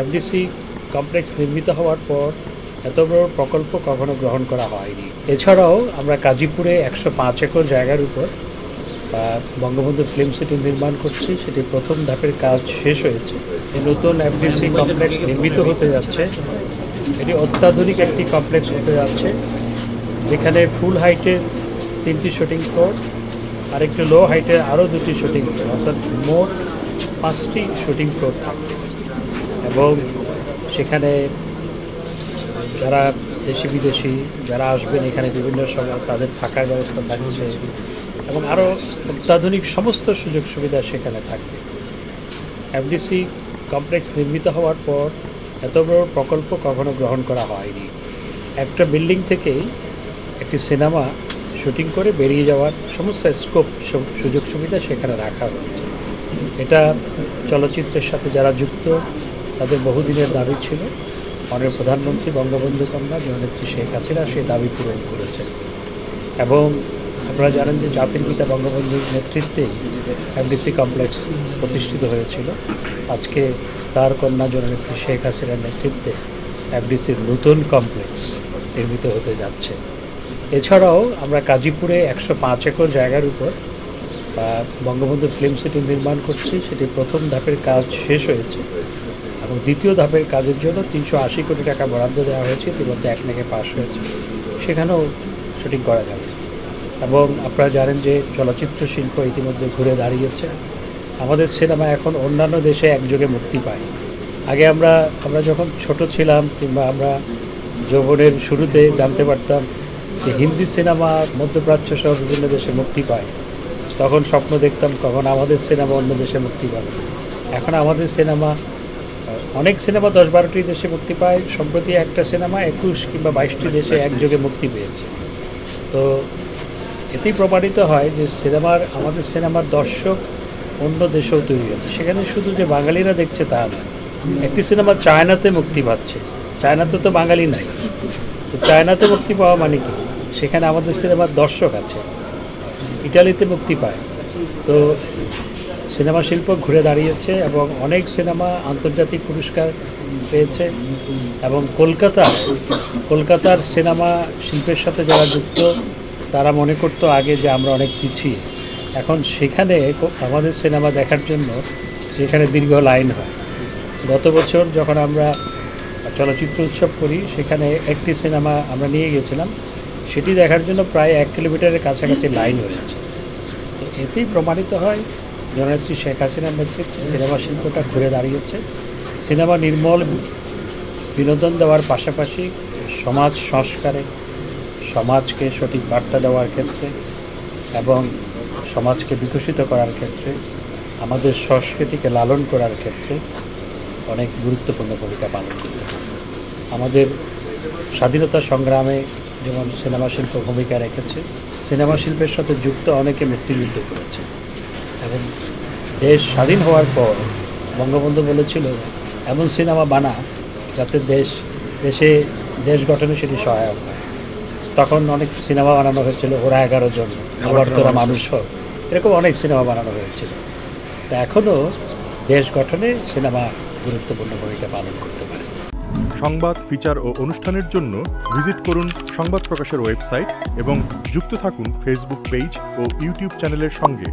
FDC complex নির্মিত হওয়ার পর এত বড় প্রকল্প কখনো গ্রহণ করা হয়নি। এছাড়াও আমরা গাজীপুরে 105 একর জায়গার উপর বঙ্গবন্ধু ফিল্ম সিটি নির্মাণ করছি। সেটি প্রথম ধাপের কাজ শেষ হয়েছে। এই নতুন এফডিসি কমপ্লেক্স নির্মিত হতে যাচ্ছে। এটি অত্যাধুনিক একটি কমপ্লেক্স হতে যাচ্ছে, যেখানে ফুল হাইটের 3টি শুটিং ফ্লোর আর একটি লো হাইটের আরও 2টি শুটিং ফ্লোর, অর্থাৎ মোট 5টি শুটিং ফ্লোর থাকবে। এবং সেখানে যারা দেশি বিদেশি যারা আসবেন এখানে বিভিন্ন সময় তাদের থাকার ব্যবস্থা থাকছে এবং আরও অত্যাধুনিক সমস্ত সুযোগ সুবিধা সেখানে থাকবে। এফডিসি কমপ্লেক্স নির্মিত হওয়ার পর এত বড় প্রকল্প কখনো গ্রহণ করা হয়নি। একটা বিল্ডিং থেকেই একটি সিনেমা শুটিং করে বেরিয়ে যাওয়ার সমস্ত স্কোপ সুযোগ সুবিধা সেখানে রাখা হয়েছে। এটা চলচ্চিত্রের সাথে যারা যুক্ত তাদের বহুদিনের দাবি ছিল। মাননীয় প্রধানমন্ত্রী বঙ্গবন্ধু কন্যা জননেত্রী শেখ হাসিনা সেই দাবি পূরণ করেছে। এবং আপনারা জানেন যে জাতির পিতা বঙ্গবন্ধুর নেতৃত্বেই এফডিসি কমপ্লেক্স প্রতিষ্ঠিত হয়েছিল। আজকে তার কন্যা জননেত্রী শেখ হাসিনার নেতৃত্বে এফডিসির নতুন কমপ্লেক্স নির্মিত হতে যাচ্ছে। এছাড়াও আমরা গাজীপুরে 105 একর জায়গার উপর বঙ্গবন্ধু ফিল্ম সিটি নির্মাণ করছি। সেটি প্রথম ধাপের কাজ শেষ হয়েছে এবং দ্বিতীয় ধাপের কাজের জন্য 380 কোটি টাকা বরাদ্দ দেওয়া হয়েছে। ইতিমধ্যে এক লেগে পাস হয়েছে, সেখানেও শুটিং করা যাবে। এবং আপনারা জানেন যে চলচ্চিত্র শিল্প ইতিমধ্যে ঘুরে দাঁড়িয়েছে। আমাদের সিনেমা এখন অন্যান্য দেশে একযোগে মুক্তি পায়। আগে আমরা যখন ছোট ছিলাম কিংবা আমরা যৌবনের শুরুতে জানতে পারতাম যে হিন্দি সিনেমা মধ্যপ্রাচ্য সহ বিভিন্ন দেশে মুক্তি পায়, তখন স্বপ্ন দেখতাম কখন আমাদের সিনেমা অন্য দেশে মুক্তি পাবে। এখন আমাদের সিনেমা অনেক সিনেমা 10-12টি দেশে মুক্তি পায়। সম্প্রতি একটা সিনেমা 21 কিংবা 22টি দেশে একযোগে মুক্তি পেয়েছে। তো এতেই প্রমাণিত হয় যে আমাদের সিনেমার দর্শক অন্য দেশেও তৈরি হচ্ছে। সেখানে শুধু যে বাঙালিরা দেখছে তা নয়। একটি সিনেমা চায়নাতে মুক্তি পাচ্ছে, চায়নাতে তো বাঙালি নাই, তো চায়নাতে মুক্তি পাওয়া মানে কি সেখানে আমাদের সিনেমার দর্শক আছে। ইটালিতে মুক্তি পায়। তো সিনেমা শিল্প ঘুরে দাঁড়িয়েছে এবং অনেক সিনেমা আন্তর্জাতিক পুরস্কার পেয়েছে। এবং কলকাতার সিনেমা শিল্পের সাথে যারা যুক্ত তারা মনে করতো আগে যে আমরা অনেক পিছিয়ে। এখন সেখানে আমাদের সিনেমা দেখার জন্য সেখানে দীর্ঘ লাইন হয়। গত বছর যখন আমরা চলচ্চিত্র উৎসব করি, সেখানে একটি সিনেমা আমরা নিয়ে গেছিলাম, সেটি দেখার জন্য প্রায় 1 কিলোমিটারের কাছাকাছি লাইন হয়েছে। তো এতেই প্রমাণিত হয় জননেত্রী শেখ হাসিনার নেতৃত্বে সিনেমা শিল্পটা ঘুরে দাঁড়িয়েছে। সিনেমা নির্মল বিনোদন দেওয়ার পাশাপাশি সমাজ সংস্কারে, সমাজকে সঠিক বার্তা দেওয়ার ক্ষেত্রে এবং সমাজকে বিকশিত করার ক্ষেত্রে, আমাদের সংস্কৃতিকে লালন করার ক্ষেত্রে অনেক গুরুত্বপূর্ণ ভূমিকা পালন করতে পারে। আমাদের স্বাধীনতা সংগ্রামে যেমন সিনেমা শিল্প ভূমিকা রেখেছে, সিনেমা শিল্পের সাথে যুক্ত অনেকে মুক্তিযুদ্ধ করেছে। এবং দেশ স্বাধীন হওয়ার পর বঙ্গবন্ধু বলেছিল এমন সিনেমা বানা যাতে দেশ গঠনে সেটি সহায়ক হয়। তখন অনেক সিনেমা বানানো হয়েছিল, ওরা 11 জন, আবার তোরা মানুষ হোক, এরকম অনেক সিনেমা বানানো হয়েছিল। তা এখনও দেশ গঠনে সিনেমা গুরুত্বপূর্ণ ভূমিকা পালন করতে পারে। সংবাদ, ফিচার ও অনুষ্ঠানের জন্য ভিজিট করুন সংবাদ প্রকাশের ওয়েবসাইট এবং যুক্ত থাকুন ফেসবুক পেজ ও ইউটিউব চ্যানেলের সঙ্গে।